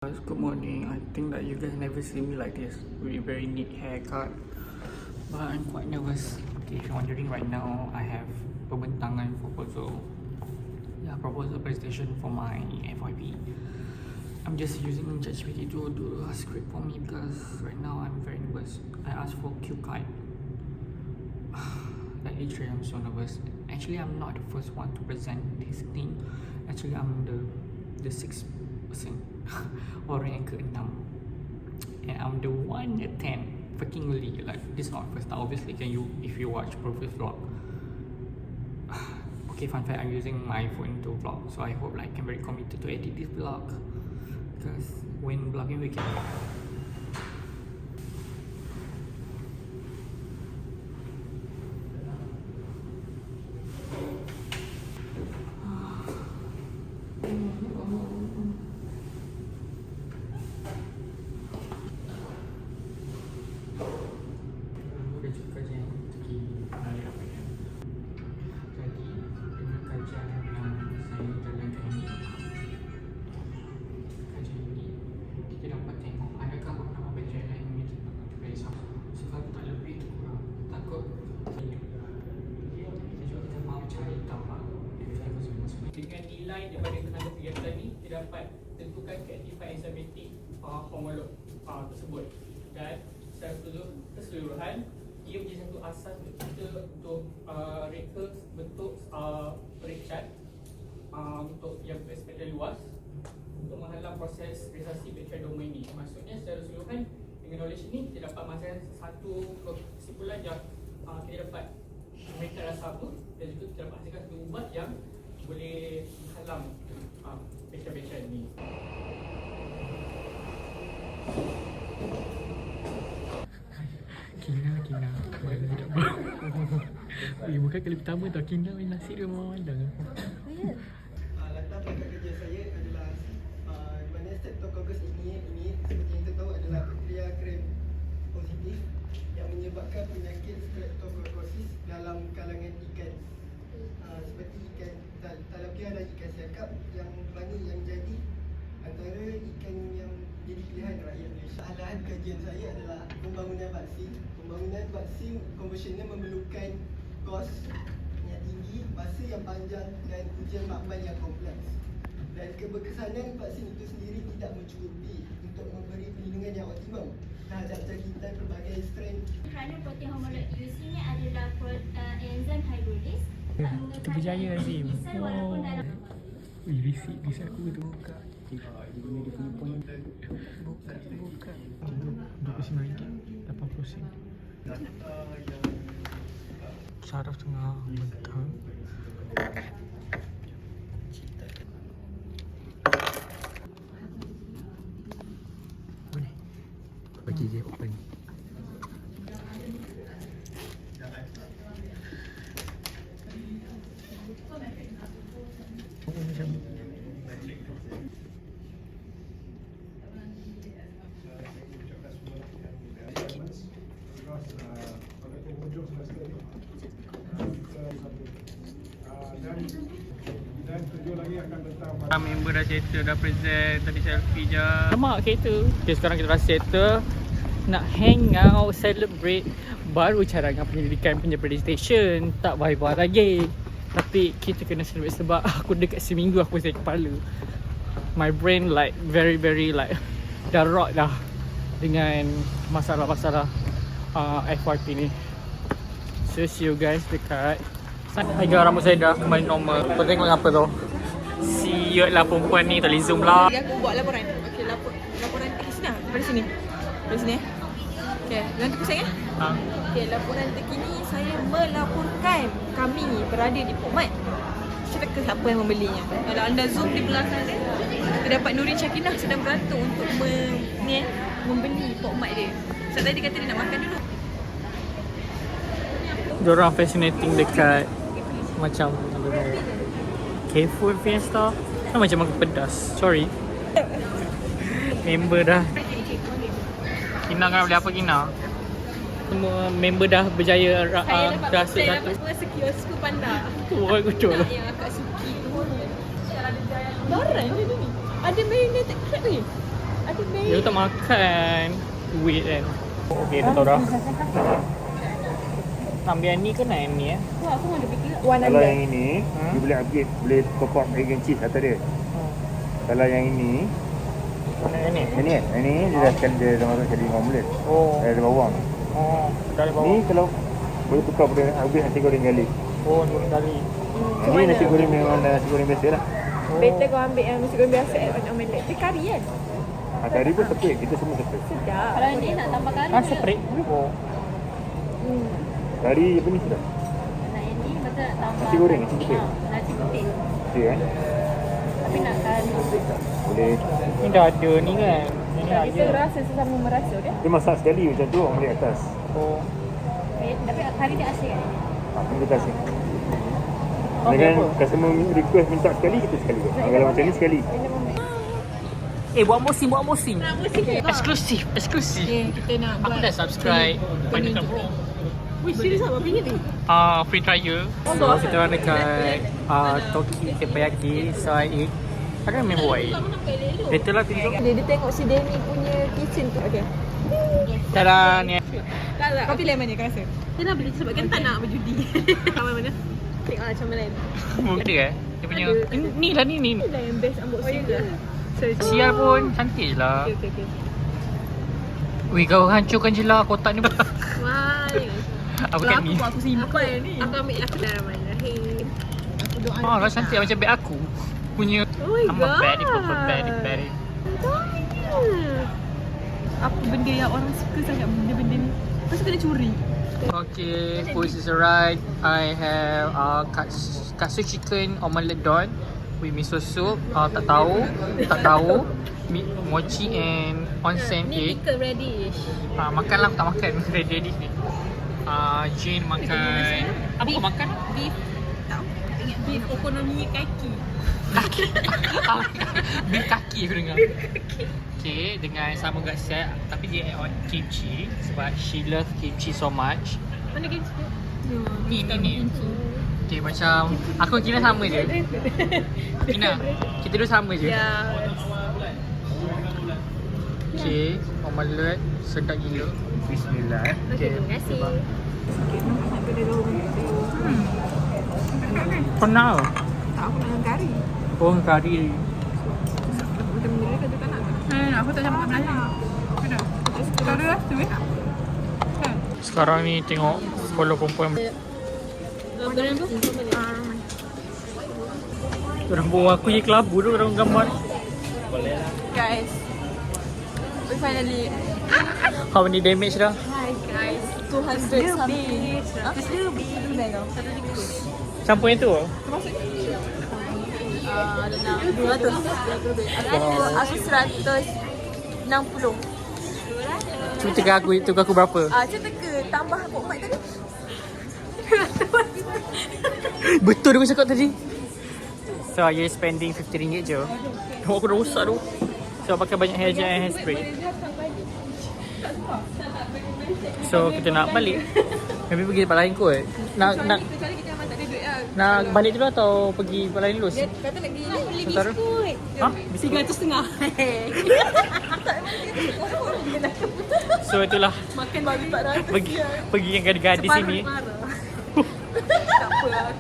Guys, good morning. I think that you guys never see me like this with very neat haircut, but I'm quite nervous. Okay, if you're wondering right now, I have pembentangan proposal. Yeah, proposal presentation for my FYP. I'm just using ChatGPT to do a script for me because right now I'm very nervous. I asked for cue card. Like literally, I'm so nervous. Actually, I'm not the first one to present this thing. Actually, I'm the sixth person. Orang yang ke-6. And I'm the one at 10. Freaking really. Like, this is not first time. Obviously, if you watch previous vlog. Okay, fun fact, I'm using my phone to vlog. So I hope like I'm very committed to edit this vlog. Because when vlogging we can... Dengan nilai daripada tenaga kegiatan ni, kita dapat tentukan keaktifan enzimatik homolog tersebut. Dan secara keseluruhan, ia menjadi satu asas untuk kita untuk reka bentuk peringkat untuk yang perspektif luas untuk menghalang proses realisasi bakteri ini. Maksudnya secara keseluruhan, dengan knowledge ini kita dapat menghasilkan satu kesimpulan yang kita dapat mereka dah sama, dan juga kita dapat hasilkan satu ubat yang boleh menghalang bakteri ini. Kina mana tak bau. Bukan kali pertama tau Kina main nasi dia memandang. Latar belakang kerja saya adalah di mana Streptococcus ini seperti yang kita tahu adalah bakteria gram positif yang menyebabkan penyakit streptococcosis dalam kalangan ikan. Seperti ikan tilapia dan ikan siakap yang mana yang jadi antara ikan yang jadi pilihan rakyat Malaysia. Alahan kajian saya adalah pembangunan vaksin. Pembangunan vaksin konvensional memerlukan kos yang tinggi, masa yang panjang dan ujian makmal yang kompleks. Dan keberkesanan vaksin itu sendiri tidak mencukupi untuk memberi perlindungan yang optimum terhadap jangkitan pelbagai strain. Kerana protein homolog UC-nya adalah enzim hydrolase. Kita berjaya Azim. Walaupun dalam Risik aku tu. Buka. Dia guna dia punya point. Buka. RM29, 80 sen. Saraf tengah bentang. Boleh. Bagi dia open. Member dah settle, dah present, tadi selfie je. Lemak kereta. Okay, sekarang kita dah settle. Nak hang out, celebrate. Baru cadangan penyelidikan punya presentation. Tak vibe lagi. Tapi kita kena celebrate sebab aku dekat seminggu aku sakit kepala. My brain like very like dah rot dah dengan masalah-masalah FYP ni. So see you guys dekat. Harga rambut saya dah kembali normal. Kau tengok apa tu? Siut lah perempuan ni, tak boleh zoom lah. Jadi aku buat laporan. Okey, laporan terkini lah. Dari sini. Dari sini. Okey, jangan terpusing ya. Okey, laporan terkini saya melaporkan kami berada di Pok Mat. Kita ke siapa yang membelinya. Kalau anda zoom di belakang dia, terdapat Nurin Syakinah sedang beratur untuk membeli Pok Mat dia. Sebab tadi kata dia nak makan dulu. Diorang fascinating dekat macam K-Food Fiesta. Macam makan pedas. Sorry. Member dah. Kina kan boleh apa Kina? Semua member dah berjaya rasa satu. Masa kiosku Panda. Orang kucuk lah. Yang akak suki tu. Barang je ni. Ada marinated crab ni. Ada baik. Dia tak makan duit kan. Okay, dah tahu dah. Nak ambil yang ni ke nak yang ni Wah, aku ada fikir. One Kalau under. yang ini, dia boleh upgrade, boleh top up egg and cheese atas dia. Kalau yang ini, Yang ni? yang ni kan? Yang ni dia dah sekali dia dah masuk jadi omelette. Oh. Ada bawang. Oh, dari bawah. Ni kalau boleh tukar pada upgrade nasi goreng garlic. Oh, dua kali. Yang ni nasi goreng memang nasi goreng biasa lah. Better kau ambil yang nasi goreng biasa add banyak omelette. Dia kari kan? Kari pun separate, kita semua separate. Sedap. Kalau ni nak tambah kari Ah, ke? separate. Oh. Kari apa ni sudah? Nak yang ni betul nak tambah Nasi goreng, nasi putih. Nasi putih. Okey kan? Tapi nak kari. Boleh. Ni dah ada ni kan. Yang ni Kita aja. rasa sesama merasa dia. Dia masak sekali macam tu, omelette atas. Oh. Tapi kari dia asyik kan? Kita kasih. Okey, Dengan apa? customer request minta sekali, kita sekali. Kalau macam ni sekali. Buat musim, buat musim. Eksklusif, eksklusif. Okay, kita nak buat. Aku dah subscribe Final Cut Pro. Wih, serius apa pilih ni? Free trial. So kita orang dekat Toki Teppanyaki. So I eat. I can't remember what I eat. Later lah tunjuk. Dia tengok si Danny punya kitchen tu. Okay. Tada ni. Tak. Kau pilih mana kau rasa? Dia nak beli sebab kan tak nak berjudi. Kamar mana? Tengok lah comel lain. Ada ke? Dia punya ni lah ni. Ni lah yang best unboxing tu. Sial pun cantik lah. Okay. Wih, kau hancurkan je lah kotak ni. Wah. Apa kat ni? Aku simpan ni. Aku ambil aku dah rahim. Aku doa. Lah cantik macam beg aku. Punya. Oh my I'm a god. very. Apa benda yang orang suka sangat benda-benda ni. Lepas tu kena curi. Okay, food is arrived. I have katsu chicken omelette don with miso soup. Tak tahu. Mochi and onsen Ni egg. pickled radish. Makanlah, aku tak makan ready ni. Jane makan. Apa kau makan? Beef. Beef okonomiyaki. Beef kaki aku dengar. Okay, dengan sama juga set. Tapi dia add on kimchi sebab she love kimchi so much. Mana kimchi? Ni. Okay, macam aku kira sama je. Kina, kita dua sama je. Ya. Okay, omelette sedap gila. Bismillah eh. Okay, Terima kasih. pernah. Tak, aku nak dengan kari. Oh, kari. Macam benda dia tak nak. Aku tak campur Melayu. Kena. Kau ada rasa weh? Sekarang ni tengok follow perempuan. Berapa tu? Orang bawa aku je kelabu tu orang gambar. Guys, we finally. How many damage dah? Hi guys, 200 something. Just lebih. Campur yang tu? Termasuk ni. 200. Aku 160. Cuba tengok aku berapa? Macam teka tambah Pok Mat tadi. Betul aku cakap tadi. So you spending RM50 je. Tengok aku dah rosak tu. So pakai banyak hair gel and hairspray. So kita nak balik. Maybe pergi tempat lain kot. Nak Kecuali kita memang tak ada duit lah. nak balik dulu atau pergi tempat lain dulu? Dia kata nak pergi beli Sementara? biskut. Ha? Biskut? 350. So itulah Makan babi 400. pergi yang gadis-gadis sini. Separuh marah. Tak apa lah.